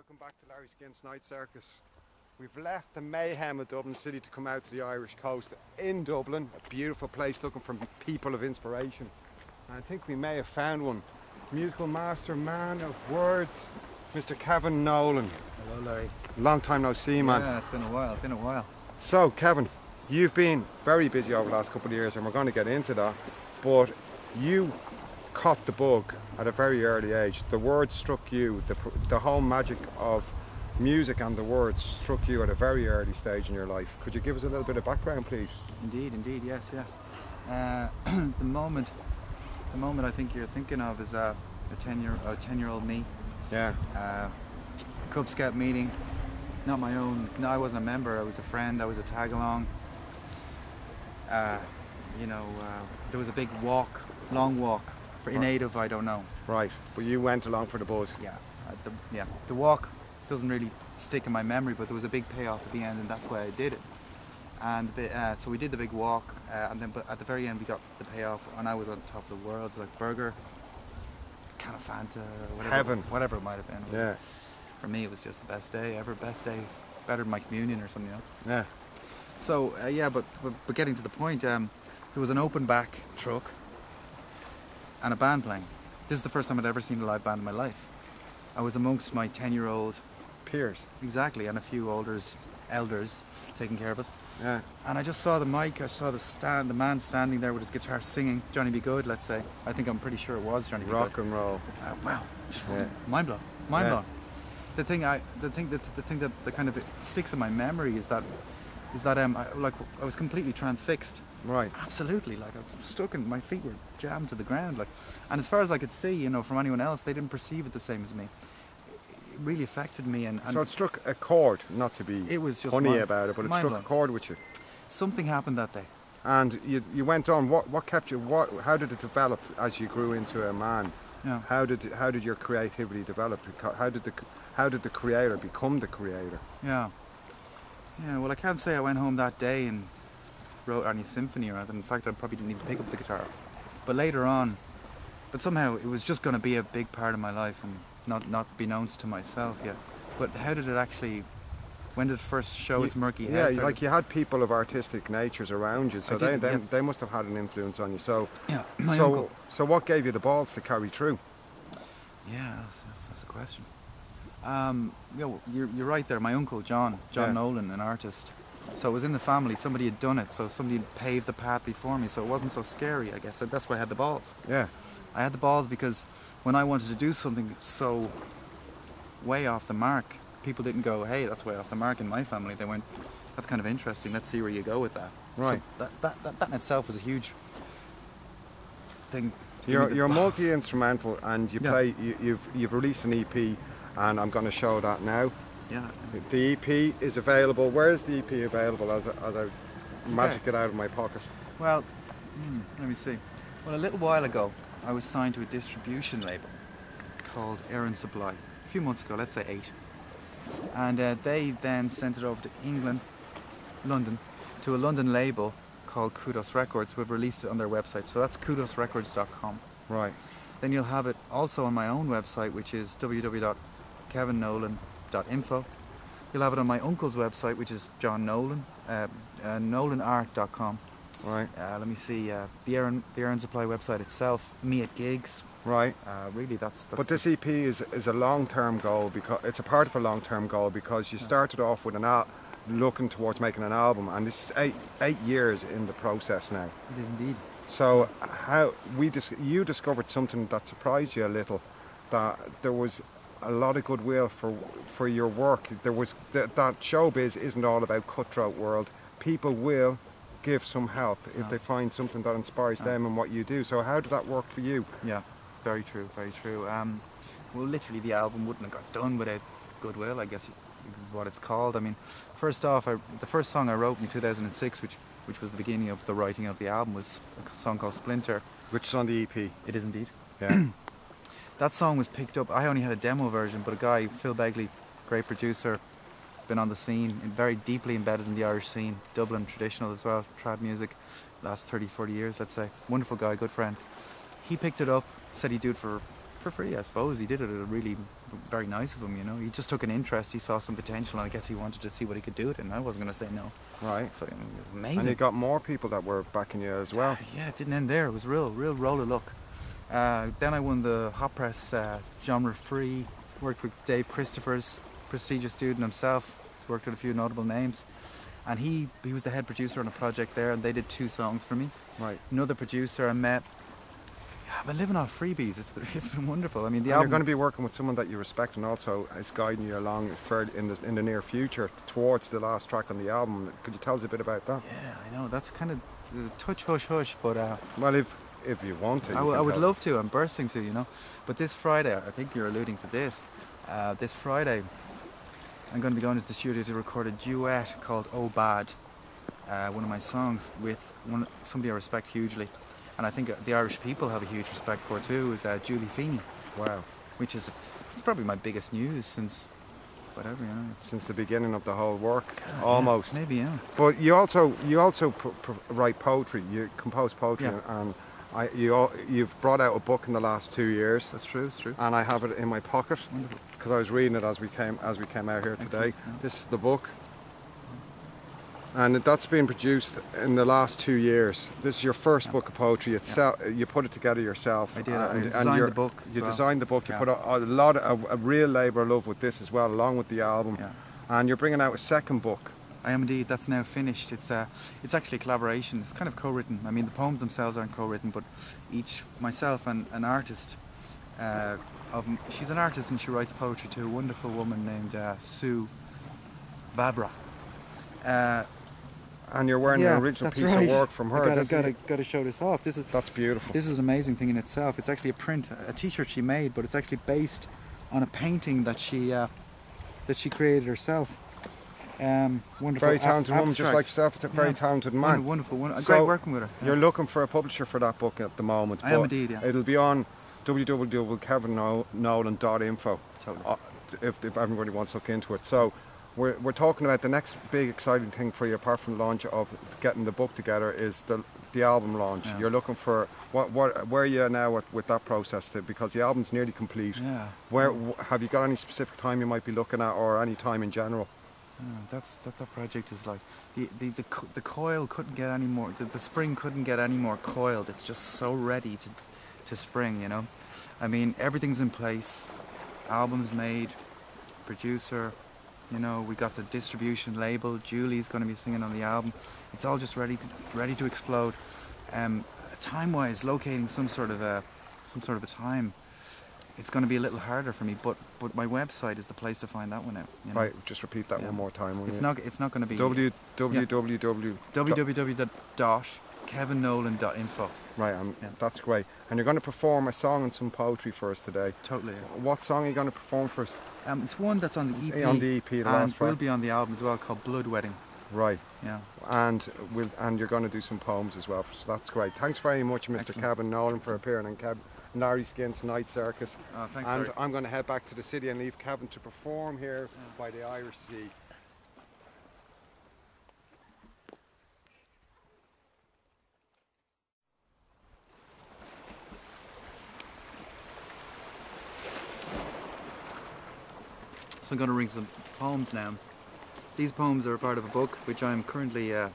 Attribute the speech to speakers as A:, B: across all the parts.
A: Welcome back to Larry Skynt's Night Circus. We've left the mayhem of Dublin City to come out to the Irish coast in Dublin, a beautiful place looking for people of inspiration. And I think we may have found one. Musical master, man of words, Mr. Kevin Nolan.
B: Hello, Larry.
A: Long time no see, man.
B: Yeah, it's been a while,
A: So, Kevin, you've been very busy over the last couple of years and we're going to get into that, but you caught the bug at a very early age. The words struck you, the whole magic of music and the words struck you at a very early stage in your life. Could you give us a little bit of background, please?
B: Indeed, yes. The moment I think you're thinking of is a 10-year-old me.
A: Yeah.
B: Cub Scout meeting, not my own. No, I wasn't a member. I was a friend. I was a tag along. There was a big walk, long walk. In aid of, I don't know.
A: Right, but you went along for the buzz.
B: Yeah, the walk doesn't really stick in my memory, but there was a big payoff at the end, and that's why I did it. And so we did the big walk, and then but at the very end we got the payoff, and I was on top of the world. It's like burger, kind of Fanta, or whatever.
A: Heaven.
B: Whatever it might have been.
A: Yeah.
B: For me, it was just the best day ever. Best days, better than my communion or something,
A: Yeah.
B: So but getting to the point, there was an open back truck and a band playing. This is the first time I'd ever seen a live band in my life. I was amongst my 10-year-old
A: peers.
B: Exactly, and a few elders taking care of us.
A: Yeah.
B: And I just saw the mic, I saw the man standing there with his guitar singing Johnny B. Good, let's say. I'm pretty sure it was Johnny B. Good.
A: Rock and roll.
B: Wow.
A: Yeah.
B: Mind blown. The thing that kind of sticks in my memory is that I was completely transfixed.
A: Right.
B: Absolutely, like I was stuck and my feet were jammed to the ground, like. And as far as I could see, from anyone else, they didn't perceive it the same as me. It really affected me, and
A: so it struck a chord, not to be
B: it was just
A: funny about it, but it struck a chord with you.
B: Something happened that day.
A: And you went on. What kept you? How did it develop as you grew into a man?
B: Yeah.
A: How did your creativity develop? How did the creator become the creator?
B: Yeah. Well, I can't say I went home that day and wrote any symphony or anything. In fact, I probably didn't even pick up the guitar. But later on, somehow it was just going to be a big part of my life and not be known to myself yet. But how did it actually? When did it first show its murky head?
A: Yeah, like you had people of artistic natures around you, so they must have had an influence on you. So
B: yeah, my uncle.
A: So what gave you the balls to carry through?
B: Yeah, that's a question. You're right there. My uncle John Nolan, an artist. So it was in the family. Somebody had done it. So somebody had paved the path before me. So it wasn't so scary. I guess that's why I had the balls.
A: Yeah.
B: I had the balls because when I wanted to do something so way off the mark, people didn't go, "Hey, that's way off the mark." In my family, they went, "That's kind of interesting. Let's see where you go with that."
A: Right.
B: So that in itself was a huge thing.
A: You're multi-instrumental, and you play. You've released an EP, and I'm going to show that now.
B: Yeah.
A: The EP is available. Where is the EP available? As I magic it out of my pocket.
B: Well, let me see. Well, a little while ago, I was signed to a distribution label called Aidan Supply. A few months ago, let's say 8. And they then sent it over to London, to a London label called Kudos Records, who have released it on their website. So that's kudosrecords.com.
A: Right.
B: Then you'll have it also on my own website, which is www.kevinnolan.info. You'll have it on my uncle's website, which is John Nolan, nolanart.com.
A: Right.
B: Let me see, the Aidan Supply website itself, me at gigs.
A: Right.
B: Really, that's.
A: But this EP is a long-term goal, because it's a part of a long-term goal, because you started off with looking towards making an album, and this is eight years in the process now.
B: It is indeed.
A: So you discovered something that surprised you a little, that there was a lot of goodwill for your work. There was that showbiz isn't all about cutthroat world. People will give some help if they find something that inspires them and what you do. So how did that work for you?
B: Yeah, very true, very true. Well, literally the album wouldn't have got done without goodwill, I guess is what it's called. I mean, first off, the first song I wrote in 2006, which was the beginning of the writing of the album, was a song called Splinter.
A: Which is on the EP?
B: It is indeed.
A: Yeah.
B: That song was picked up, I only had a demo version, but a guy, Phil Begley, great producer, been on the scene, very deeply embedded in the Irish scene, Dublin traditional as well, trad music, last 30, 40 years, let's say. Wonderful guy, good friend. He picked it up, said he'd do it for for free, I suppose. He did it really very nice of him, you know. He just took an interest, he saw some potential, and I guess he wanted to see what he could do with it, and I wasn't going to say no.
A: Right.
B: Fucking amazing.
A: And you got more people that were backing you as well.
B: Yeah, it didn't end there. It was real roll of luck. Then I won the Hot Press genre free. Worked with Dave Christopher's, prestigious student himself. Worked with a few notable names, and he was the head producer on a project there, and they did 2 songs for me.
A: Right.
B: Another producer I met. Yeah, I've been living off freebies. It's been wonderful. I mean, the
A: And
B: album.
A: you're going to be working with someone that you respect and also is guiding you along in the near future towards the last track on the album. Could you tell us a bit about that?
B: Yeah, I know. That's kind of touch hush hush, but.
A: Well, if you want to.
B: I would love to. I'm bursting to, you know. But this Friday, I think you're alluding to this. This Friday, I'm going to be going to the studio to record a duet called Oh Bad, one of my songs with somebody I respect hugely, and I think the Irish people have a huge respect for too. Is Julie Feeney.
A: Wow.
B: Which is, it's probably my biggest news since, whatever, you know.
A: Since the beginning of the whole work,
B: God,
A: almost.
B: Yeah, maybe, yeah.
A: But you also write poetry. You compose poetry,
B: Yeah.
A: and you've brought out a book in the last 2 years.
B: That's true. It's true.
A: And I have it in my pocket
B: Wonderful.
A: because I was reading it as we came out here today.
B: Excellent, yeah.
A: This is the book, and that's been produced in the last 2 years. This is your first book of poetry. You put it together yourself.
B: I did.
A: And,
B: I designed the book.
A: You
B: as well.
A: designed the book. You
B: Yeah.
A: put a real labour of love with this as well, along with the album.
B: Yeah.
A: And you're bringing out a second book.
B: I am indeed. That's now finished. It's actually a collaboration. It's kind of co-written. I mean, the poems themselves aren't co-written, but myself and an artist, she's an artist and she writes poetry too. A wonderful woman named Sue Vavra.
A: And you're wearing an original piece of work from her.
B: I gotta show this off.
A: That's beautiful.
B: This is an amazing thing in itself. It's actually a T-shirt she made, but it's actually based on a painting that she created herself. Wonderful.
A: Very talented woman, just
B: abstract.
A: like yourself. It's a very talented man.
B: Wonderful.
A: So
B: Great working with her. Yeah.
A: You're looking for a publisher for that book at the moment.
B: I am
A: but
B: indeed, yeah.
A: It'll be on www.kevinnolan.info
B: Totally.
A: if everybody wants to look into it. So we're talking about the next big exciting thing for you, apart from the launch of getting the book together, is the album launch.
B: Yeah.
A: You're looking for where are you now with that process? Because the album's nearly complete.
B: Yeah.
A: Have you got any specific time you might be looking at, or any time in general?
B: That project is like the coil couldn't get any more. The spring couldn't get any more coiled. It's just so ready to spring, you know. I mean, everything's in place. Album's made. Producer, you know, we got the distribution label. Julie's going to be singing on the album. It's all just ready to explode. Time-wise, locating some sort of a time, it's going to be a little harder for me. But my website is the place to find that one out. You know?
A: Right, just repeat that one more time.
B: It's not going to be
A: www.kevinnolan.info. Right, that's great. And you're going to perform a song and some poetry for us today.
B: Totally.
A: What song are you going to perform for us?
B: It's one that's on the EP.
A: On the EP, the last track.
B: And will be on the album as well, called Blood Wedding.
A: Right.
B: Yeah.
A: And you're going to do some poems as well. So that's great. Thanks very much, Mr.
B: Excellent.
A: Kevin Nolan, for appearing on Larry Skynt's Night Circus.
B: Oh, thanks,
A: and
B: Larry.
A: I'm going to head back to the city and leave Kevin to perform here by the Irish Sea.
B: So I'm going to read some poems now. These poems are a part of a book which I'm currently. The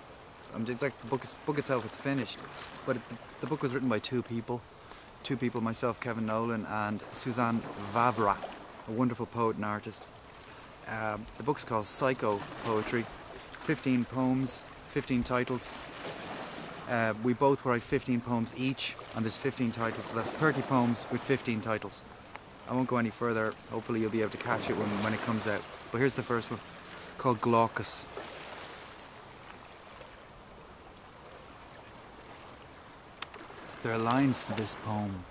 B: book itself is finished, but the book was written by two people, myself, Kevin Nolan, and Suzanne Vavra, a wonderful poet and artist. The book's called Psycho Poetry, 15 poems, 15 titles. We both write 15 poems each, and there's 15 titles, so that's 30 poems with 15 titles. I won't go any further. Hopefully you'll be able to catch it when it comes out. But here's the first one, called Glaucus. There are lines to this poem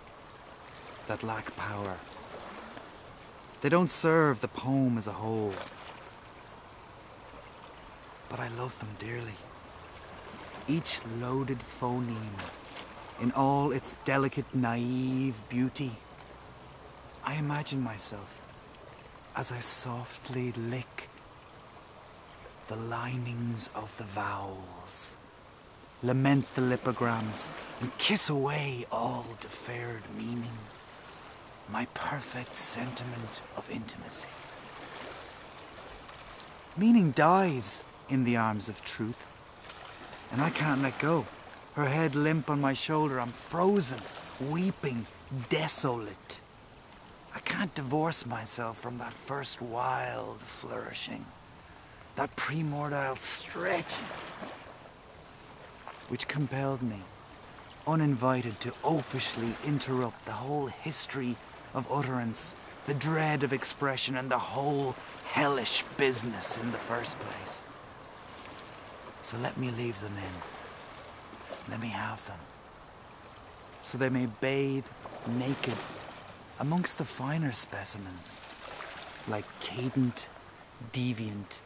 B: that lack power. They don't serve the poem as a whole. But I love them dearly. Each loaded phoneme, in all its delicate, naive beauty. I imagine myself as I softly lick the linings of the vowels, lament the lipograms, and kiss away all deferred meaning. my perfect sentiment of intimacy. Meaning dies in the arms of truth, and I can't let go. Her head limp on my shoulder, I'm frozen, weeping, desolate. I can't divorce myself from that first wild flourishing, that premordial stretching, which compelled me, uninvited, to oafishly interrupt the whole history of utterance, the dread of expression, and the whole hellish business in the first place. So let me leave them in. Let me have them. So they may bathe naked amongst the finer specimens, like cadent, deviant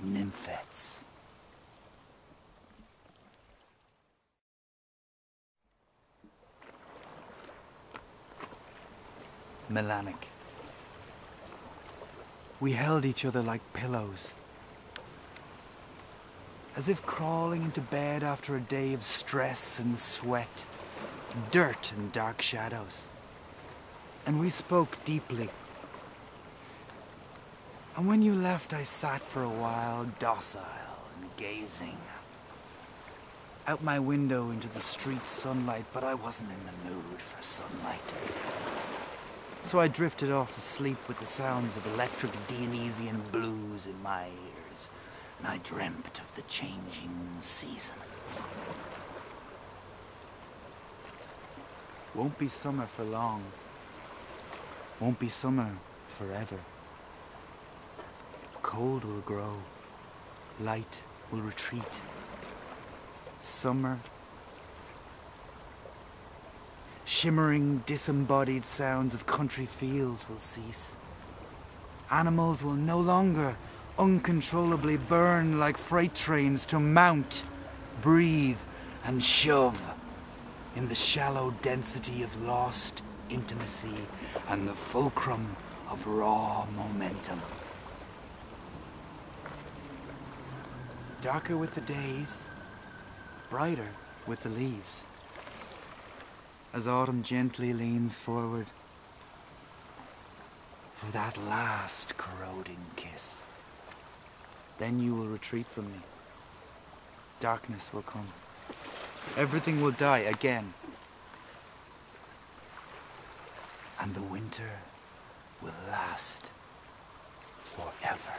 B: nymphets. Melanic. We held each other like pillows, as if crawling into bed after a day of stress and sweat, dirt and dark shadows. And we spoke deeply. And when you left, I sat for a while, docile and gazing out my window into the street sunlight, but I wasn't in the mood for sunlight. So I drifted off to sleep with the sounds of electric Dionysian blues in my ears, and I dreamt of the changing seasons. Won't be summer for long. Won't be summer forever. Cold will grow. Light will retreat. Summer. Shimmering, disembodied sounds of country fields will cease. Animals will no longer uncontrollably burn like freight trains to mount, breathe, and shove in the shallow density of lost intimacy and the fulcrum of raw momentum. Darker with the days, brighter with the leaves. As autumn gently leans forward for that last corroding kiss. Then you will retreat from me. Darkness will come. Everything will die again. And the winter will last forever.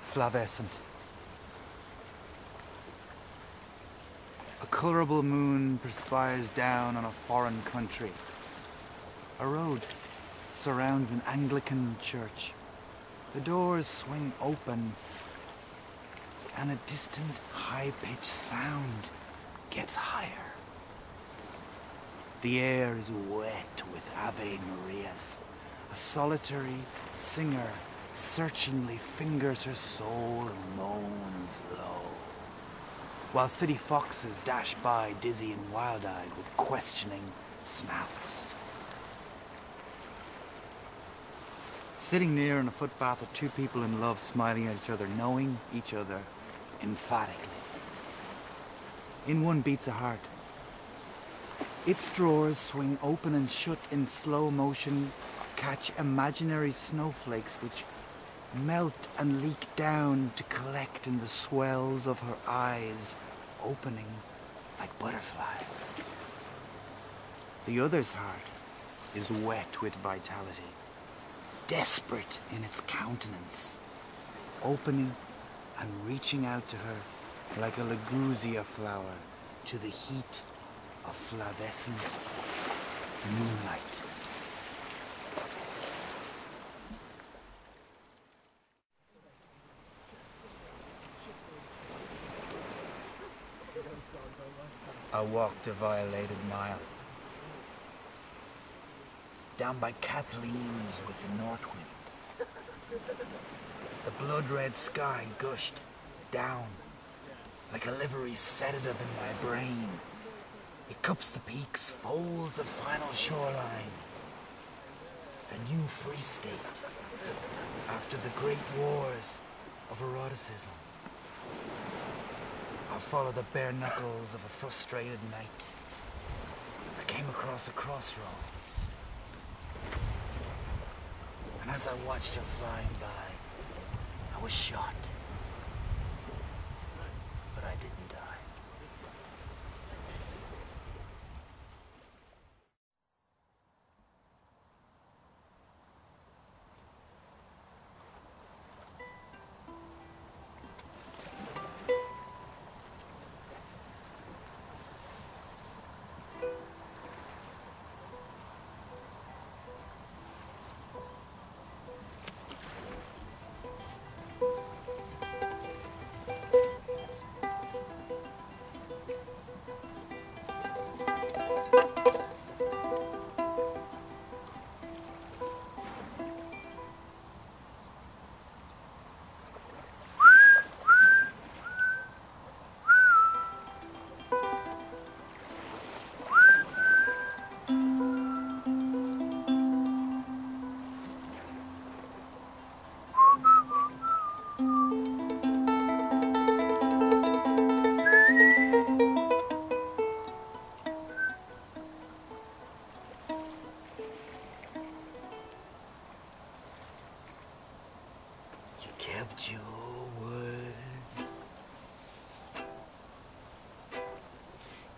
B: Flavescent. A colourable moon perspires down on a foreign country. A road surrounds an Anglican church. The doors swing open, and a distant, high-pitched sound gets higher. The air is wet with Ave Marias. A solitary singer searchingly fingers her soul and moans low, while city foxes dash by dizzy and wild-eyed with questioning snouts. Sitting near in a footbath are two people in love, smiling at each other, knowing each other emphatically. In one beats a heart. Its drawers swing open and shut in slow motion, catch imaginary snowflakes which melt and leak down to collect in the swells of her eyes, opening like butterflies. The other's heart is wet with vitality, desperate in its countenance, opening and reaching out to her like a Ligusia flower to the heat of flavescent moonlight. I walked a violated mile. Down by Kathleen's with the north wind. The blood-red sky gushed down like a livery sedative in my brain. It cups the peaks, folds the final shoreline. A new free state after the great wars of eroticism. I followed the bare knuckles of a frustrated night. I came across a crossroads. And as I watched her flying by, I was shot. But I didn't die. Kept your word.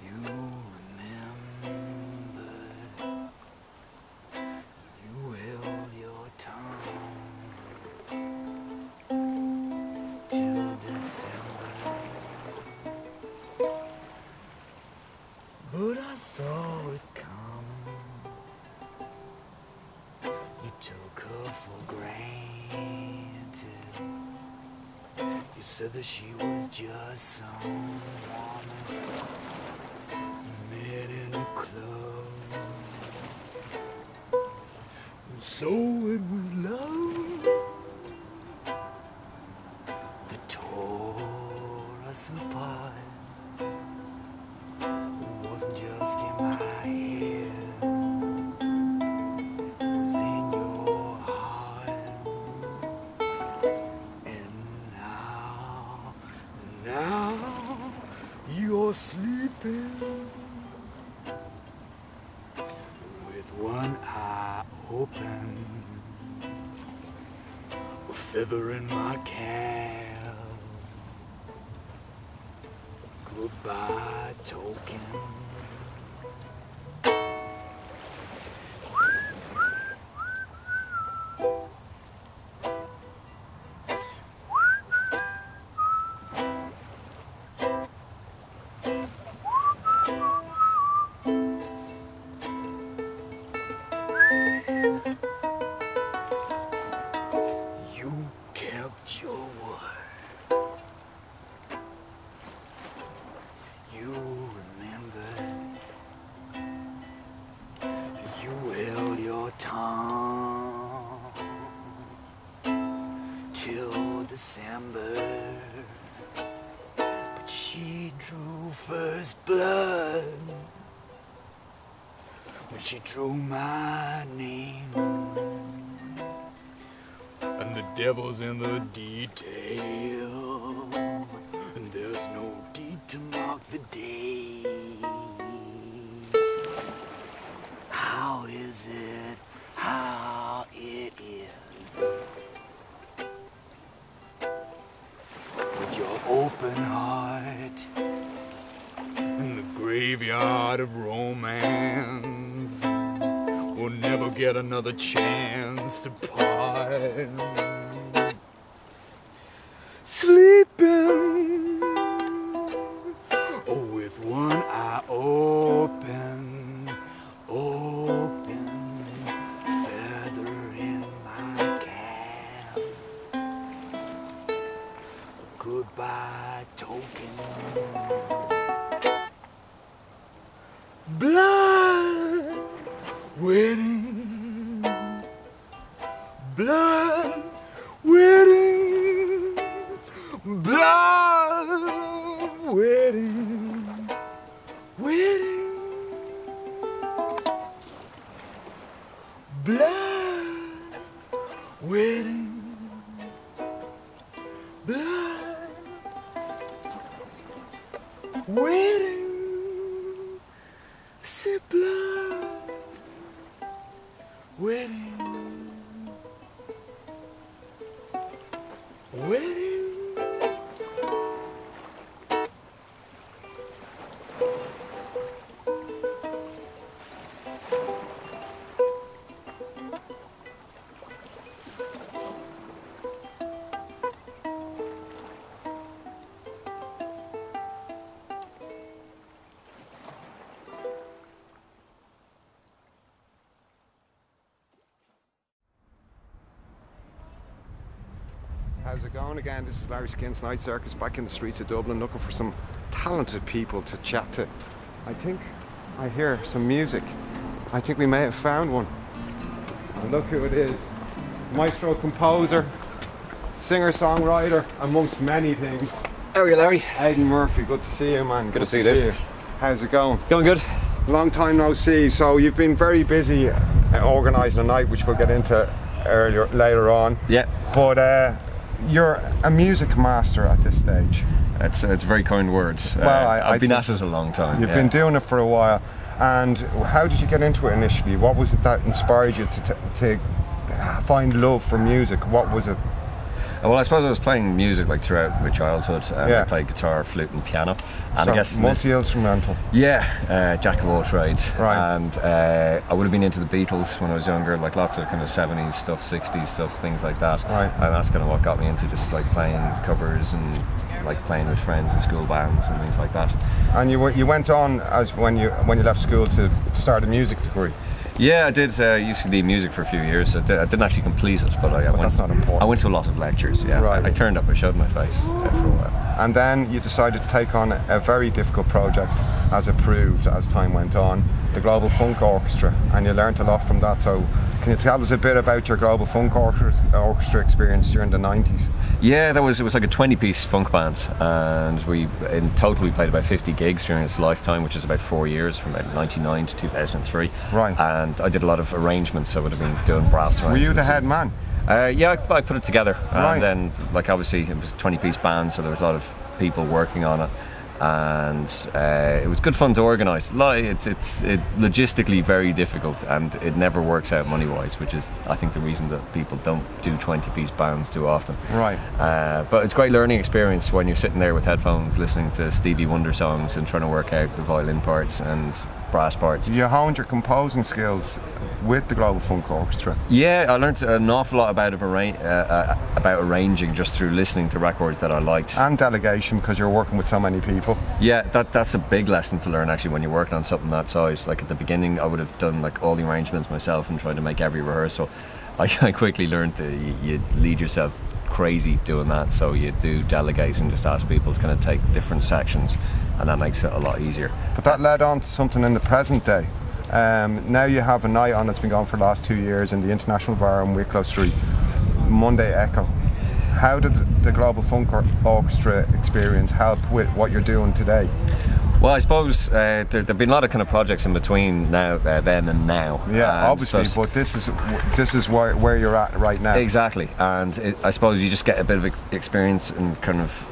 B: You remembered. You held your tongue till December. But I saw it coming. You took her for granted. You said that she was just some woman met in a club. And so it was love that tore us apart. It wasn't just in my head, it was in your heart. Now you're sleeping with one eye open, a feather in my cap. Goodbye token. December, but she drew first blood when she drew my name. And the devil's in the detail, and there's no deed to mark the day. How is it? How it is? Your open heart in the graveyard of romance will never get another chance to part. Sleeping, oh, with one eye open, feather in my cap. Goodbye token. Blood wedding. Blood wedding. Blood wedding. Wedding. Blood wedding.
C: Waiting, supply, waiting, waiting.
A: How's it going again? This is Larry Skynt's Night Circus back in the streets of Dublin looking for some talented people to chat to. I think I hear some music. I think we may have found one. And look who it is. Maestro composer, singer-songwriter, amongst many things.
D: How are you, Larry?
A: Aidan Murphy, good to see you, man.
D: Good to see you.
A: How's it going?
D: It's going good.
A: Long time no see. So you've been very busy organising a night, which we'll get into later on.
D: Yeah.
A: But you're a music master at this stage.
D: It's very kind words.
A: Well,
D: I've been at it a long time.
A: You've been doing it for a while. And how did you get into it initially? What was it that inspired you to find love for music? What was it?
D: Well, I suppose I was playing music like throughout my childhood.
A: Yeah.
D: I played guitar, flute, and piano. And
A: So
D: I guess
A: multi-instrumental.
D: yeah, jack of all trades.
A: Right.
D: And I would have been into the Beatles when I was younger, like lots of kind of 70s stuff, 60s stuff, things like that.
A: Right.
D: And that's kind of what got me into just like playing covers and like playing with friends in school bands and things like that.
A: And you went on as when you left school to start a music degree.
D: Yeah, I did. Used to do music for a few years. I didn't actually complete it, but I went.
A: That's not important.
D: I went to a lot of lectures. Yeah,
A: Right.
D: I turned up. I showed my face for a while.
A: And then you decided to take on a very difficult project, as it proved as time went on, the Global Funk Orchestra, and you learnt a lot from that. So can you tell us a bit about your Global Funk Orchestra experience during the 90s?
D: Yeah, it was like a 20-piece funk band, and in total we played about 50 gigs during its lifetime, which is about 4 years, from about 99 to 2003.
A: Right.
D: And I did a lot of arrangements, so I would have been doing brass
A: Were
D: arrangements.
A: you the head man?
D: Yeah, I put it together,
A: Right.
D: and then like obviously it was a 20-piece band, so there was a lot of people working on it, and it was good fun to organise. It's logistically very difficult, and it never works out money-wise, which is I think the reason that people don't do 20-piece bands too often.
A: Right.
D: But it's a great learning experience when you're sitting there with headphones listening to Stevie Wonder songs and trying to work out the violin parts and brass parts.
A: You honed your composing skills with the Global Funk Orchestra.
D: Yeah, I learned an awful lot about arranging just through listening to records that I liked.
A: And delegation, because you're working with so many people.
D: Yeah, that's a big lesson to learn actually when you're working on something that size. Like at the beginning I would have done like all the arrangements myself and tried to make every rehearsal. I quickly learned that you lead yourself crazy doing that, so you do delegate and just ask people to kind of take different sections, and that makes it a lot easier.
A: But that led on to something in the present day. Now you have a night on that's been going for the last 2 years in the International Bar on Wicklow Street, Monday Echo. How did the Global Funk Orchestra experience help with what you're doing today?
D: Well, I suppose there've been a lot of kind of projects in between now, then and now.
A: Yeah,
D: and
A: obviously, but this is where you're at right now.
D: Exactly, and I suppose you just get a bit of experience in kind of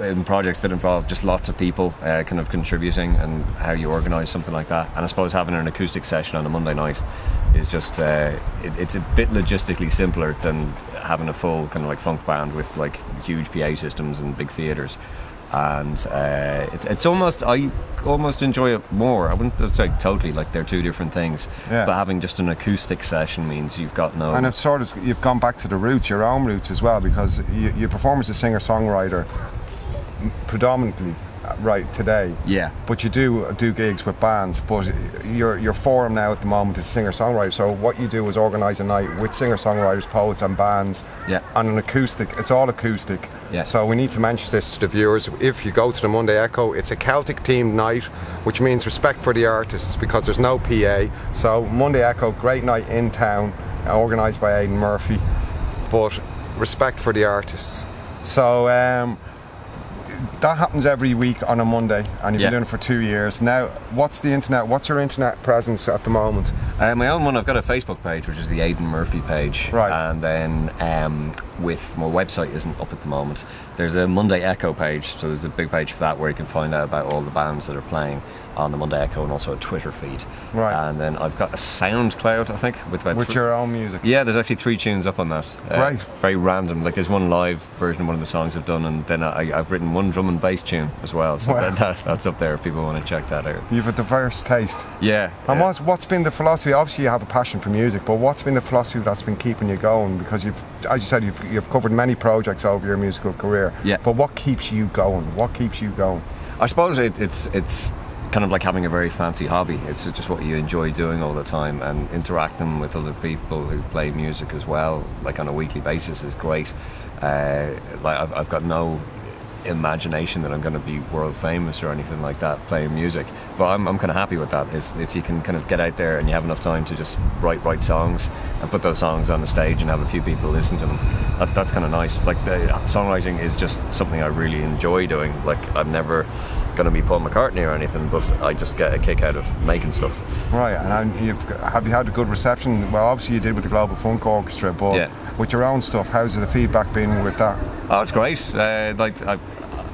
D: in projects that involve just lots of people kind of contributing and how you organise something like that. And I suppose having an acoustic session on a Monday night is just it's a bit logistically simpler than having a full kind of like funk band with like huge PA systems and big theatres. And it's almost, I almost enjoy it more. I wouldn't say totally, like they're two different things.
A: Yeah.
D: But having just an acoustic session means you've got no.
A: And it's sort of, you've gone back to the roots, your own roots as well, because you perform as a singer-songwriter predominantly right today.
D: Yeah.
A: But you do gigs with bands. But your forum now at the moment is singer-songwriter. So what you do is organise a night with singer-songwriters, poets, and bands.
D: Yeah.
A: On an acoustic. It's all acoustic.
D: Yeah.
A: So we need to mention this to the viewers. If you go to the Monday Echo, it's a Celtic-themed night, which means respect for the artists because there's no PA. So Monday Echo, great night in town, organised by Aidan Murphy, but respect for the artists. So that happens every week on a Monday, and you've been doing it for 2 years. Now, what's your internet presence at the moment?
D: My own one, I've got a Facebook page, which is the Aidan Murphy page.
A: Right.
D: And then with my website isn't up at the moment. There's a Monday Echo page, so there's a big page for that where you can find out about all the bands that are playing on the Monday Echo, and also a Twitter feed.
A: Right.
D: And then I've got a SoundCloud, I think, with about
A: With your own music.
D: Yeah, there's actually 3 tunes up on that.
A: Great.
D: Very random. Like there's one live version of one of the songs I've done, and then I've written one drum and bass tune as well. So
A: Wow.
D: that's up there if people want to check that out.
A: You've a diverse taste.
D: Yeah.
A: And
D: yeah.
A: what's been the philosophy? Obviously, you have a passion for music, but what's been the philosophy that's been keeping you going? Because as you said, you've covered many projects over your musical career.
D: Yeah.
A: But what keeps you going? What keeps you going?
D: I suppose it's kind of like having a very fancy hobby. It's just what you enjoy doing all the time, and interacting with other people who play music as well, like on a weekly basis, is great. Like I've got no imagination that I'm going to be world famous or anything like that playing music, but I'm kind of happy with that. If you can kind of get out there and you have enough time to just write songs and put those songs on the stage and have a few people listen to them, that's kind of nice. Like the songwriting is just something I really enjoy doing. Like I'm never going to be Paul McCartney or anything, but I just get a kick out of making stuff.
A: Right, and have you had a good reception? Well, obviously you did with the Global Funk Orchestra, but
D: Yeah.
A: with your own stuff, how's the feedback been with that?
D: Oh, it's great. Like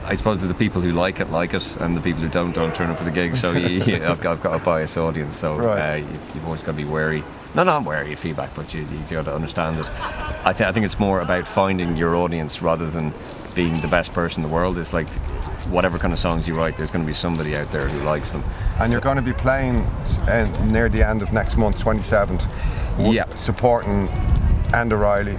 D: I suppose that the people who like it, and the people who don't turn up for the gig. So I've got a biased audience. So
A: Right.
D: you've always got to be wary. No, not wary of feedback, but you got to understand it. I think it's more about finding your audience rather than being the best person in the world. It's like whatever kind of songs you write, there's going to be somebody out there who likes them.
A: And you're going to be playing near the end of next month, 27th,
D: Yeah.
A: supporting Andy Riley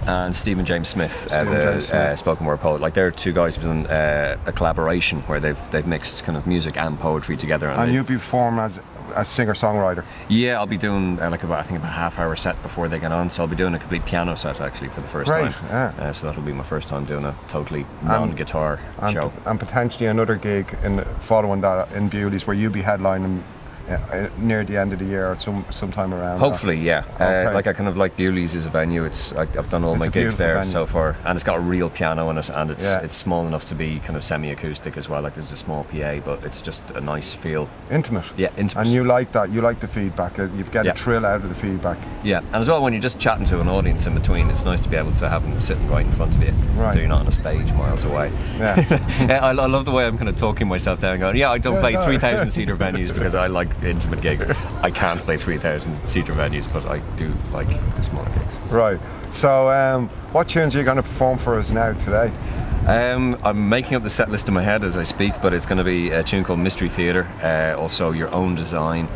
D: and Stephen James Smith,
A: James Smith.
D: spoken word poet. Like they're 2 guys who've done a collaboration where they've mixed kind of music and poetry together.
A: and you'll be performing as singer-songwriter.
D: Yeah, I'll be doing about a half-hour set before they get on. So I'll be doing a complete piano set actually for the first
A: Great,
D: time.
A: yeah.
D: So that'll be my first time doing a totally non-guitar show.
A: And potentially another gig following that in Bewley's where you'll be headlining near the end of the year or sometime around.
D: Hopefully, yeah.
A: Okay.
D: Like I kind of like Bewley's as a venue. I've done all
A: It's
D: my
A: a
D: gigs
A: beautiful
D: there
A: venue.
D: so far, and it's got a real piano in it, and
A: Yeah.
D: it's small enough to be kind of semi-acoustic as well. Like there's a small PA, but it's just a nice feel.
A: Intimate.
D: Yeah, intimate.
A: And you like that. You like the feedback. You get
D: Yeah.
A: a thrill out of the feedback.
D: Yeah, and as well when you're just chatting to an audience in between, it's nice to be able to have them sitting right in front of you,
A: Right.
D: so you're not on a stage miles away.
A: Yeah.
D: I love the way I'm kind of talking myself down, going, yeah, I don't play 3,000-seater venues because I like intimate gigs. I can't play 3,000-seater venues, but I do like the smaller gigs.
A: Right. So, what tunes are you going to perform for us now today?
D: I'm making up the set list in my head as I speak, but it's going to be a tune called Mystery Theatre, also Your Own Design.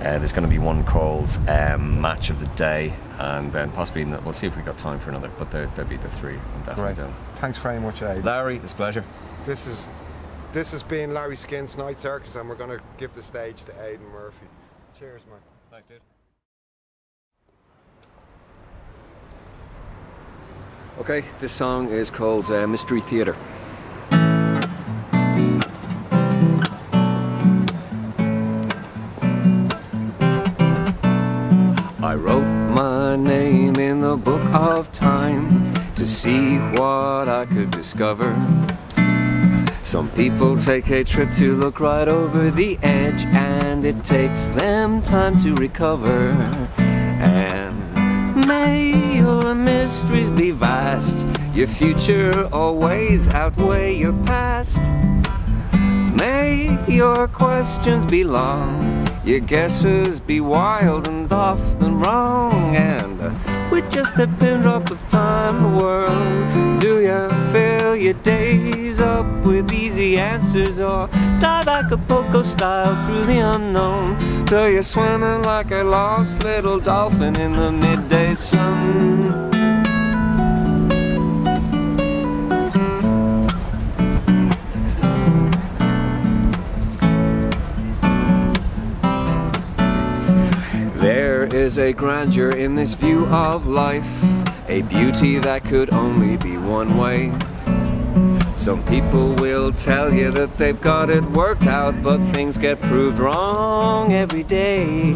D: There's going to be one called Match of the Day, and then possibly, we'll see if we've got time for another, but there'll be the 3 I'm definitely
A: Great.
D: doing.
A: Thanks very much, Aidan.
D: Larry, it's a pleasure.
A: This has been Larry Skynt's Night Circus, and we're going to give the stage to Aidan Murphy. Cheers, man.
D: Thanks, dude. Okay, this song is called Mystery Theatre. I wrote my name in the book of time to see what I could discover. Some people take a trip to look right over the edge, and it takes them time to recover. And may your mysteries be vast, your future always outweigh your past. May your questions be long, your guesses be wild and often wrong. And with just a pin drop of time in the world, do you fill your days up with easy answers, or dive Acapulco style through the unknown till you're swimming like a lost little dolphin in the midday sun? There is a grandeur in this view of life, a beauty that could only be one way. Some people will tell you that they've got it worked out, but things get proved wrong every day.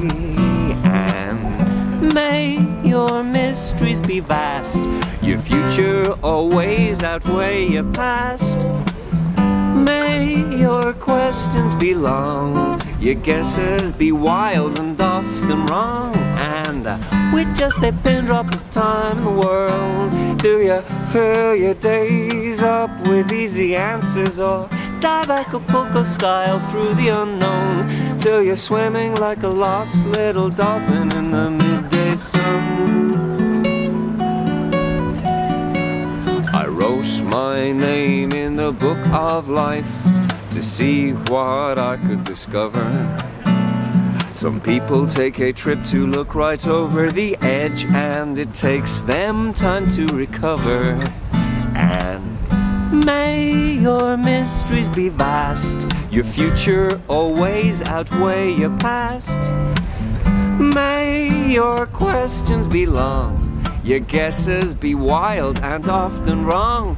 D: And may your mysteries be vast, your future always outweigh your past. May
C: May your questions be long, your guesses be wild and often wrong. And with just a pin drop of time in the world, do you fill your days up with easy answers, or dive Acapulco style through the unknown till you're swimming like a lost little dolphin in the midday sun? I wrote my name in the book of life to see what I could discover. Some people take a trip to look right over the edge, and it takes them time to recover. And may your mysteries be vast, your future always outweigh your past. May your questions be long, your guesses be wild and often wrong.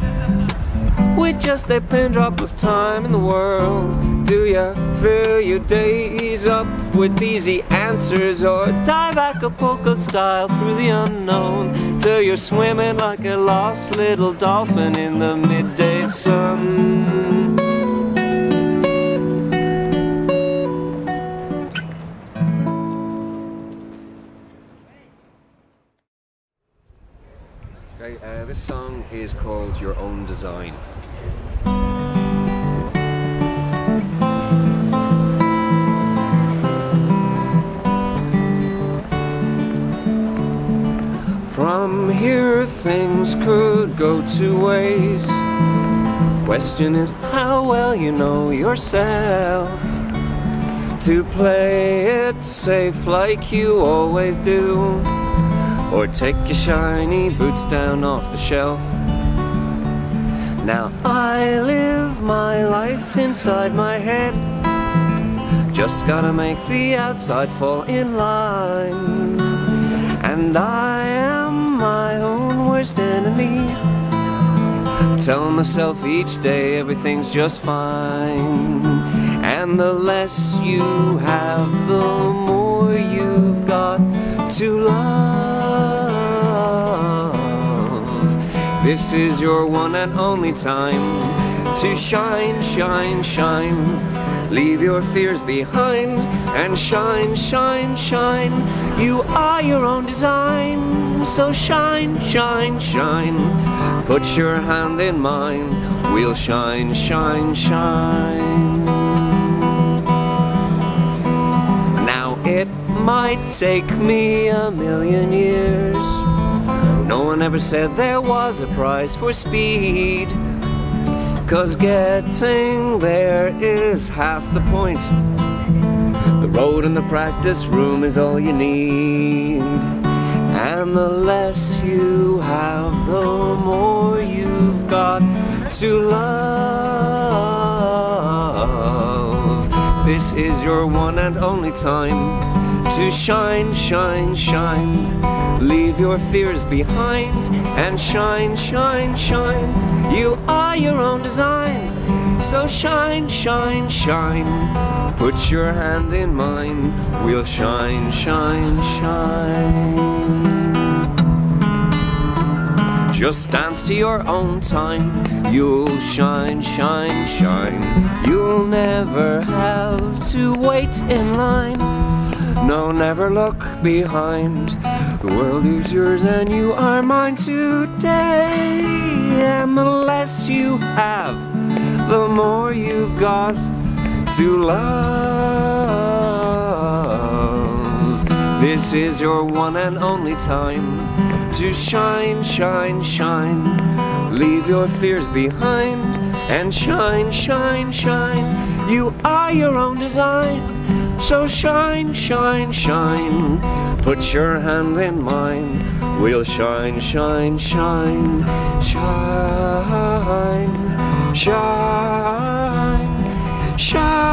C: With just a pin drop of time in the world, do you fill your days up with easy answers, or dive Acapulco style through the unknown till you're swimming like a lost little dolphin in the midday sun?
D: Okay, this song is called Your Own Design.
C: From here things could go two ways. Question is how well you know yourself to play it safe like you always do, or take your shiny boots down off the shelf. Now I live my life inside my head, just gotta make the outside fall in line. And I am my own worst enemy, tell myself each day everything's just fine. And the less you have, the more you've got to love. This is your one and only time to shine, shine, shine. Leave your fears behind and shine, shine, shine. You are your own design, so shine, shine, shine. Put your hand in mine, we'll shine, shine, shine. Now it might take me 1,000,000 years, no one ever said there was a price for speed, 'cause getting there is half the point. The road and the practice room is all you need. And the less you have, the more you've got to love. This is your one and only time to shine, shine, shine. Leave your fears behind and shine, shine, shine. You are your own design, so shine, shine, shine. Put your hand in mine, we'll shine, shine, shine. Just dance to your own time, you'll shine, shine, shine. You'll never have to wait in line. No, never look behind. The world is yours and you are mine today. And the less you have, the more you've got to love. This is your one and only time to shine, shine, shine. Leave your fears behind and shine, shine, shine. You are your own design, so shine, shine, shine. Put your hand in mine, we'll shine, shine, shine. Shine, shine, shine.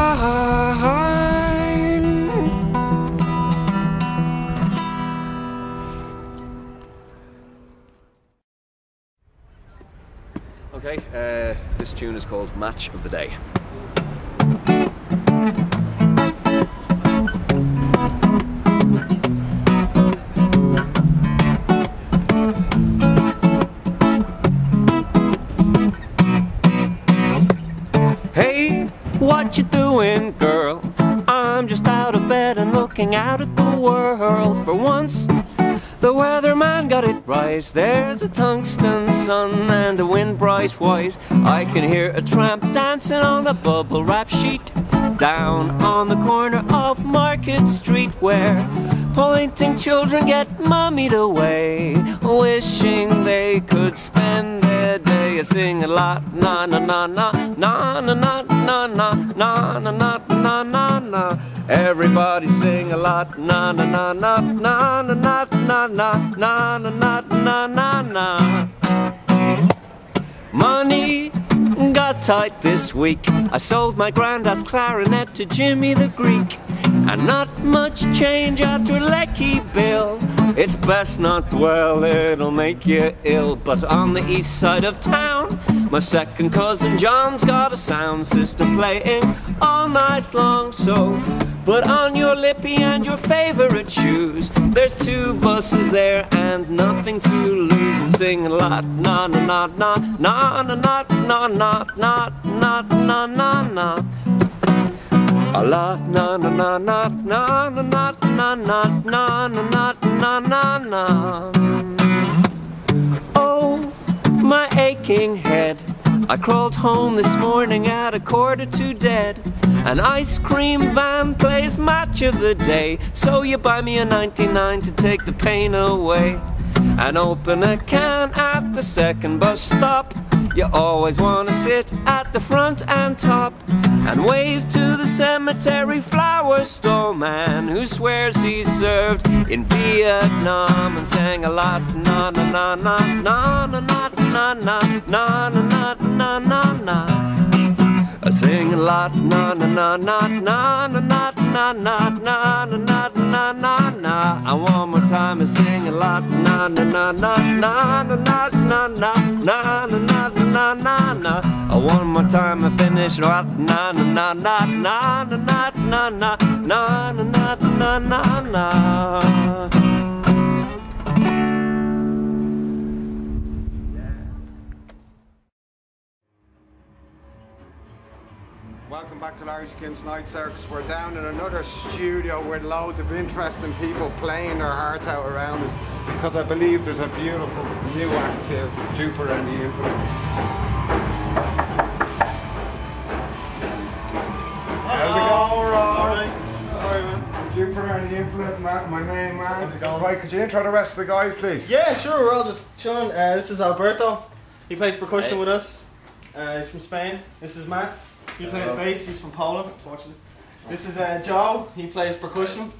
D: Okay, this tune is called Match of the Day.
C: Hey, what you doing, girl? I'm just out of bed and looking out at the world. For once, the weatherman got it right. There's a tungsten sun and the wind bright white. I can hear a tramp dancing on a bubble wrap sheet down on the corner of Market Street, where pointing children get mummied away, wishing they could spend their day sing a lot na na na na na na na na na na na na na na na. Everybody sing a lot na na na na na na na na na na na na na na. Money got tight this week. I sold my granddad's clarinet to Jimmy the Greek, and not much change after a lecky bill. It's best not dwell, it'll make you ill. But on the east side of town, my second cousin John's got a sound system playing all night long. So put on your lippy and your favorite shoes. There's 2 buses there and nothing to lose. And sing a lot na na na na na na na na na na na na na na. A lot na na na na na na na na na na na na na na. Oh, my aching head. I crawled home this morning at 1:45 dead. An ice cream van plays match of the day, so you buy me a 99 to take the pain away, and open a can at the second bus stop. You always want to sit at the front and top, and wave to the cemetery flower stall man who swears he's served in Vietnam, and sang a lot na na na na na na na na na na na na na na. I sing a lot na na na na na na na na na na na na na na. And one more time I sing a lot na na na na na na na na na na na na na na. One more time I finish lot na na na na na na na na na na na na na.
A: Welcome back to Larry Skynt's Night Circus. We're down in another studio with loads of interesting people playing their hearts out around us, because I believe there's a beautiful new act here, Jupiter and the Infinite. How's it going, Alright. Sorry, man. Jupiter and the Infinite, my main man.
E: How's it going?
A: Right, could you intro the rest of the guys, please?
E: Yeah, sure, we're all just chilling. This is Alberto. He plays percussion with us. He's from Spain. This is Matt. He plays bass. He's from Poland, unfortunately. This is Joe. He plays percussion.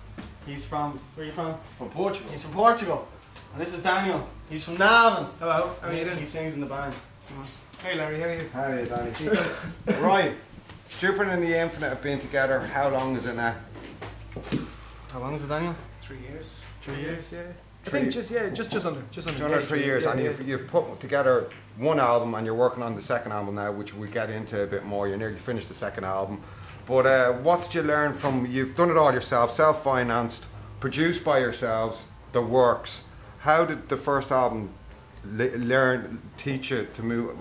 E: He's from, where are you from?
F: From Portugal.
E: He's from Portugal. And this is Daniel. He's from Navan.
F: Hello, how are you doing?
E: He sings in the band.
F: Hey Larry, how are you?
A: Hi, Danny. Right, Jupiter and the Infinite have been together. How long is it now?
E: How long is it, Daniel?
F: 3 years.
E: 3 years?
F: Yeah. I think just under. Just
A: under 3 years,
F: yeah,
A: and
F: yeah.
A: you've put together one album, and you're working on the second album now, which we'll get into a bit more. You're nearly finished the second album, but what did you learn from? You've done it all yourself, self-financed, produced by yourselves, the works. How did the first album teach you to move,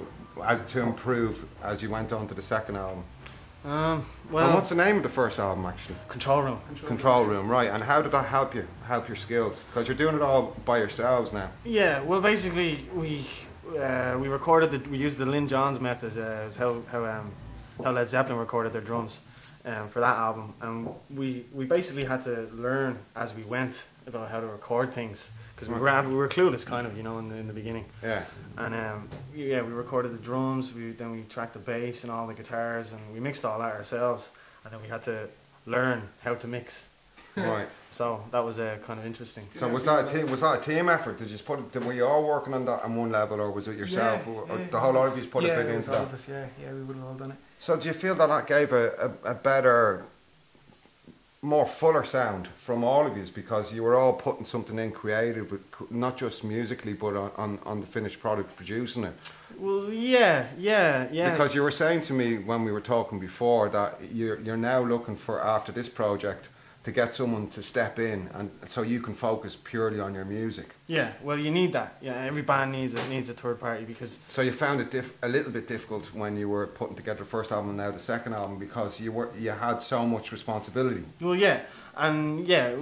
A: to improve as you went on to the second album?
E: Well,
A: And what's the name of the first album, actually?
E: Control Room.
A: Control Room, right. And how did that help your skills? Because you're doing it all by yourselves now.
E: Yeah, well, basically we recorded we used the Lynn Johns method, is how Led Zeppelin recorded their drums for that album, and we basically had to learn as we went about how to record things, because we were clueless, kind of, you know, in the beginning.
A: Yeah.
E: And yeah, we recorded the drums. Then we tracked the bass and all the guitars, and we mixed all that ourselves. And then we had to learn how to mix.
A: Right.
E: So that was kind of interesting.
A: So was that a team effort? Did you just were you all working on that on one level, or was it yourself, or the whole lot of you put a bit into that?
F: Us, yeah, we would have all done it.
A: So do you feel that gave a better, more fuller sound from all of you, because you were all putting something in creative, not just musically, but on the finished product, producing it?
E: Well, yeah.
A: Because you were saying to me when we were talking before that you're now looking for, after this project, to get someone to step in, and so you can focus purely on your music.
E: Yeah, well, you need that. Yeah, every band needs a third party because.
A: So you found it a little bit difficult when you were putting together the first album and now the second album because you had so much responsibility.
E: Well, yeah, and yeah,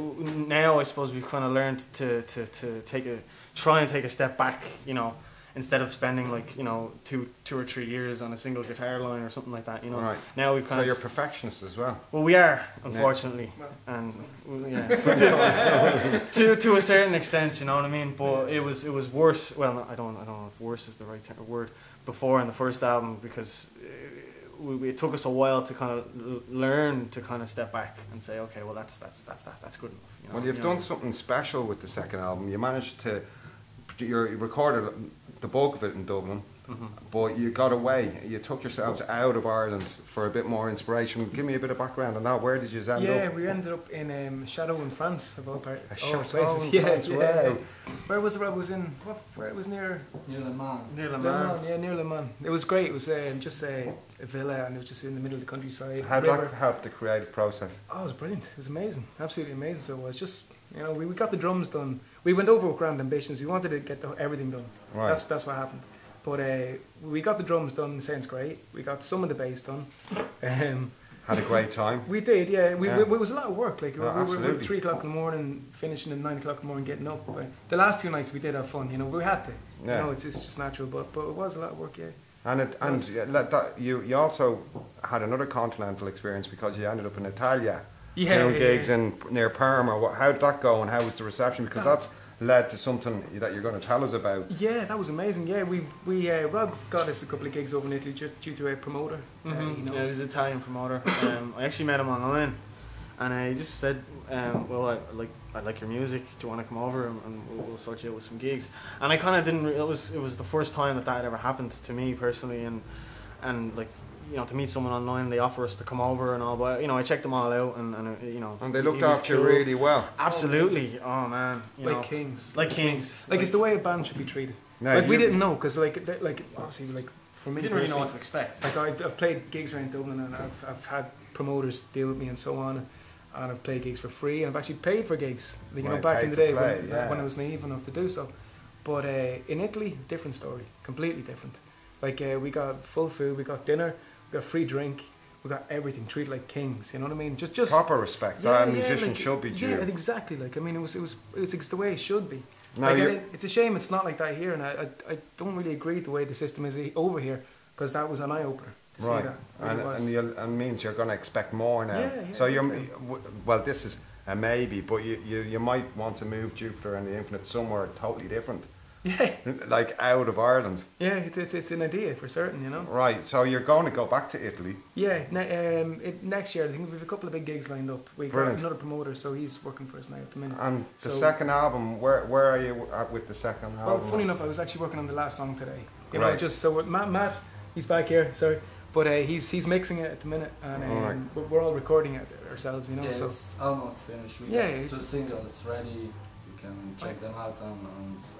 E: now I suppose we've kind of learned to try and take a step back, you know, instead of spending like, you know, two or 3 years on a single guitar line or something like that, you know.
A: Right.
E: Now we kind
A: So
E: of
A: you're perfectionists as well.
E: well, we are, unfortunately, and yeah, so to a certain extent, you know what I mean. But it was worse. Well, I don't know if worse is the right word. Before in the first album, because it took us a while to kind of learn to kind of step back and say, okay, well that's good enough. You know,
A: Well, you've
E: you
A: done
E: know.
A: something special with the second album. You managed to, you recorded the bulk of it in Dublin, but you got away. You took yourselves out of Ireland for a bit more inspiration. Give me a bit of background on that. Where did you end up?
F: Yeah, we ended up in Chateau in France, of all
A: A
F: places.
A: chateau in
F: Yeah,
A: France,
F: yeah,
A: wow.
F: yeah. Where was it? It was in where it was near
G: Near Le Mans.
E: Near Le
F: Le
E: Mans.
F: Mans. Yeah, near Le Mans. It was great. It was just a villa, and it was just in the middle of the countryside.
A: How did
F: river.
A: that help the creative process?
F: Oh, it was brilliant. It was amazing. Absolutely amazing. So it was just, you know, we got the drums done. We went over with grand ambitions. We wanted to get everything done.
A: Right.
F: That's what happened. But we got the drums done. Sounds great. We got some of the bass done.
A: Had a great time.
F: We did, yeah.
A: Yeah.
F: It was a lot of work. Like
A: Oh,
F: we were
A: absolutely.
F: 3 o'clock in the morning, finishing at 9 o'clock in the morning, getting up. But the last 2 nights we did have fun. You know, we had to.
A: Yeah.
F: You know, it's just natural. But it was a lot of work, yeah.
A: You also had another continental experience because you ended up in Italia
F: Yeah,
A: doing
F: yeah,
A: gigs
F: yeah.
A: in near Parma. How did that go and how was the reception? Because that's led to something that you're going to tell us about.
F: Yeah, that was amazing. Yeah, we Rob got us a couple of gigs over in Italy due to a promoter. He
E: Yeah,
F: knows.
E: he's an Italian promoter. I actually met him online, and he just said, "Well, I like your music. Do you want to come over and we'll sort you out with some gigs?" And I kind of didn't. It was the first time that had ever happened to me personally, and like, you know, to meet someone online, they offer us to come over and all. But you know, I checked them all out, and you know,
A: And they looked
E: he was
A: after you
E: cool.
A: really well.
E: Absolutely. Oh man, you
F: Like
E: know,
F: kings.
E: like kings.
F: Like it's the way a band should be treated.
A: Now,
F: Like we
A: you-
F: didn't know, because like obviously like for me
E: we didn't really know
F: personally,
E: what to expect.
F: like I've played gigs around Dublin, and I've had promoters deal with me and so on, and I've played gigs for free, and I've actually paid for gigs, you know,
A: Right,
F: back
A: paid
F: in the
A: to
F: day
A: play, yeah.
F: when I was naive enough to do so. But in Italy, different story, completely different. Like we got full food, we got dinner, we got free drink, we got everything, treated like kings. You know what I mean? Just
A: Proper respect. That a musician
F: like,
A: should be due.
F: Yeah, exactly. Like I mean, it's the way it should be.
A: Now
F: Like,
A: you-
F: it's a shame it's not like that here, and I don't really agree with the way the system is over here, because that was an eye opener to see
A: Right,
F: that. It really was.
A: and means you're going to expect more now.
F: Yeah, yeah,
A: so you're
F: me
A: well. This is a maybe, but you might want to move Jupiter and the Infinite somewhere totally different,
F: Yeah,
A: like out of Ireland.
F: yeah, it's an idea for certain, you know.
A: Right. So you're going to go back to Italy.
F: Yeah, next year I think we have a couple of big gigs lined up. We got
A: Brilliant.
F: another promoter, so he's working for us now at the minute.
A: And the
F: So-
A: second album, where are you at with the second
F: Well,
A: album?
F: funny enough, I was actually working on the last song today. You know,
A: Right.
F: just so with Matt, he's back here. Sorry, but he's mixing it at the minute, and
A: Alright.
F: we're all recording it ourselves. You know,
G: Yeah,
F: so
G: it's almost finished. We
F: Yeah,
G: got
F: it-
G: 2 singles ready. You can check them out on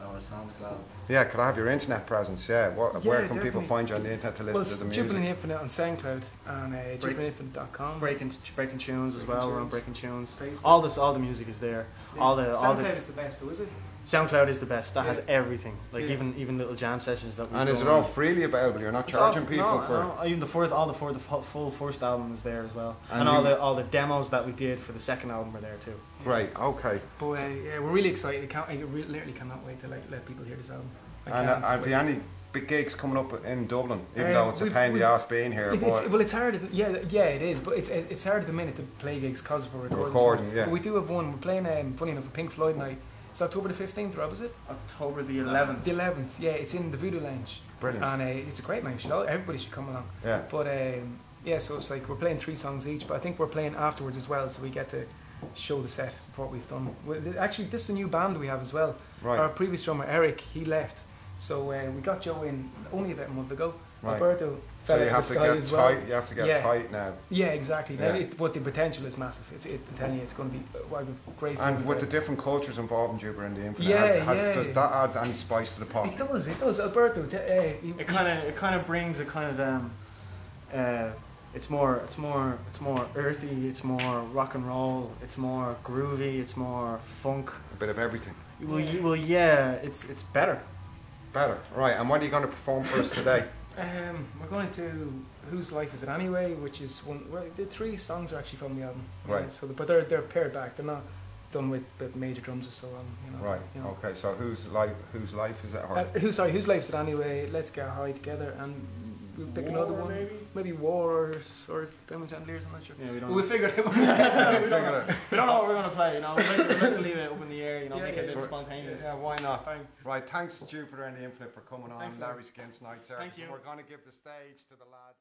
G: our SoundCloud.
A: Yeah, could I have your internet presence? Yeah. Where
F: Yeah,
A: can people
F: definitely.
A: find you on the internet to listen
F: well,
A: to the
F: Jupiter
A: music?
F: and Infinite on SoundCloud and jupiterinfinite.com.
E: Breaking tunes as
F: Breaking
E: well. We're on
F: Tunes.
E: breaking tunes.
F: Facebook.
E: All the music is there.
F: Yeah.
E: All the
F: SoundCloud is the best, though, is it?
E: SoundCloud is the best. That has
F: Yeah.
E: everything. Like
F: Yeah.
E: even little jam sessions that we.
A: And is it all freely available? You're not
E: It's all-
A: charging people
E: no,
A: for.
E: no, even the full first album is there as well,
A: And
E: and
A: you-
E: all the demos that we did for the second album are there too.
A: Right. Okay.
F: But yeah, we're really excited. I literally cannot wait to let people hear this album. I
A: And
F: can't
A: have you
F: wait.
A: any big gigs coming up in Dublin? Even though it's a
F: We've-
A: pain in the
F: we've-
A: ass being here,
F: It's hard. Yeah, it is. But it's hard at the minute to play gigs because of a recording.
A: Recording,
F: so-
A: yeah.
F: But we do have one. We're playing. Funny enough, a Pink Floyd night. It's October the 15th, Rob, is it?
E: October the 11th.
F: The 11th. Yeah, it's in the Voodoo Lounge.
A: Brilliant.
F: And it's a great night. Everybody should come along.
A: Yeah.
F: But yeah, so it's like we're playing 3 songs each. But I think we're playing afterwards as well, so we get to show the set of what we've done. Actually, this is a new band we have as well.
A: Right.
F: Our previous drummer Eric, he left. So we got Joe in only about a month ago.
A: Right.
F: Alberto
A: So
F: fell
A: you
F: out
A: have
F: of
A: to
F: the sky
A: get
F: as well.
A: tight. You have to get
F: Yeah.
A: tight now.
F: Yeah, exactly.
A: Yeah.
F: But the potential is massive. I'm telling you, it's going to be great.
A: And with the different cultures involved in Jupiter and the Infinite,
F: Yeah, yeah.
A: does that add any spice to the pot?
F: It does. Alberto.
E: It kind of brings a kind of it's more earthy, it's more rock and roll, it's more groovy, it's more funk.
A: A bit of everything.
E: Well, yeah, it's better.
A: Better. Right, and what are you going to perform for us today?
F: We're going to Whose Life Is It Anyway, which is one. Well, the 3 songs are actually from the album.
A: Right.
F: So, but they're paired back. They're not done with major drums or so on. You know.
A: Right.
F: You know.
A: Okay. So whose life is it?
F: Whose Life Is It Anyway? Let's Get High Together, and we'll pick another one. Maybe War or Diamond Chandeliers. I'm not sure.
E: Yeah, we don't.
F: We'll figure it out.
E: We don't know what we're gonna play. You know, we'd like to leave it up in the air. You know, make it a bit spontaneous.
A: Yeah, why not?
F: Thanks.
A: Right. Thanks, Jupiter and the Infinite, for coming on.
F: Thanks,
A: Larry Skynt's Night Circus.
E: Thank you.
A: We're going to give the stage to the lads.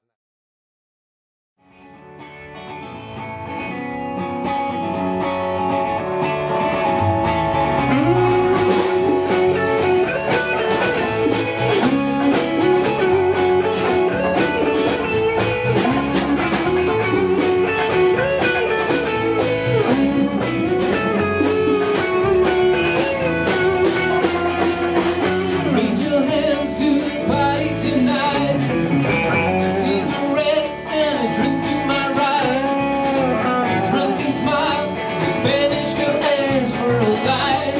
H: Raise your hands to the party tonight. Cigarettes and a drink to my right. A drunken smile, the Spanish girl asks for a light.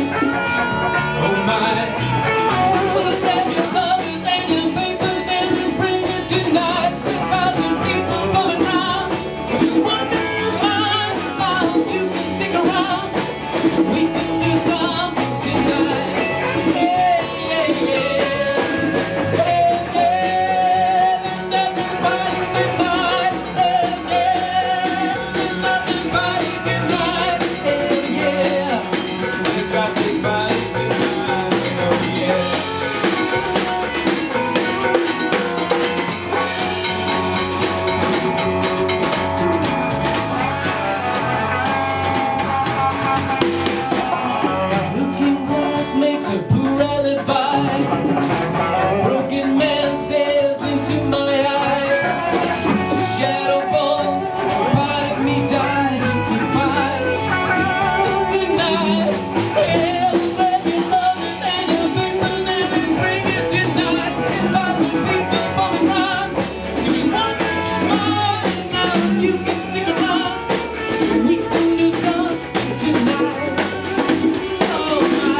H: Oh my. Well, grab your lovers and your papers and you bring it tonight. 1,000 people going round. Just wonder your mind. Now you can stick around. We can do something tonight. Yeah, yeah, yeah. Yeah, yeah. Let's have this party tonight. Yeah, yeah. Let's have this party tonight. Yeah, yeah. Let's have this party tonight. Oh, yeah. Looking glass makes a poor alibi. A broken man stares into my eye. The shadow falls, a part of me dies in goodbye. Good night. Yeah, grab your lovers and your victims and let's bring it tonight. 1,000 people coming round. Doing wonder your mind. Now you can stick around. We can do something tonight. Oh my.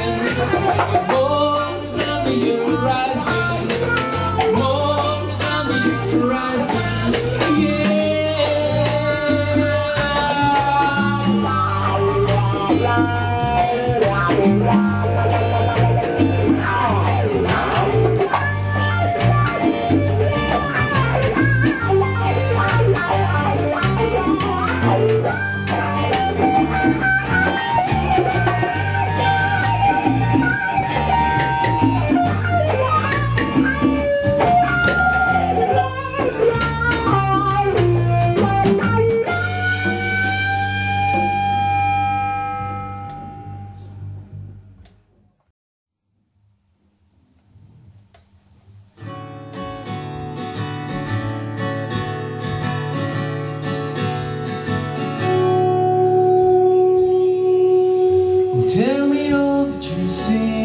H: rising, more is on the horizon, more is on the horizon, tell me all that you see.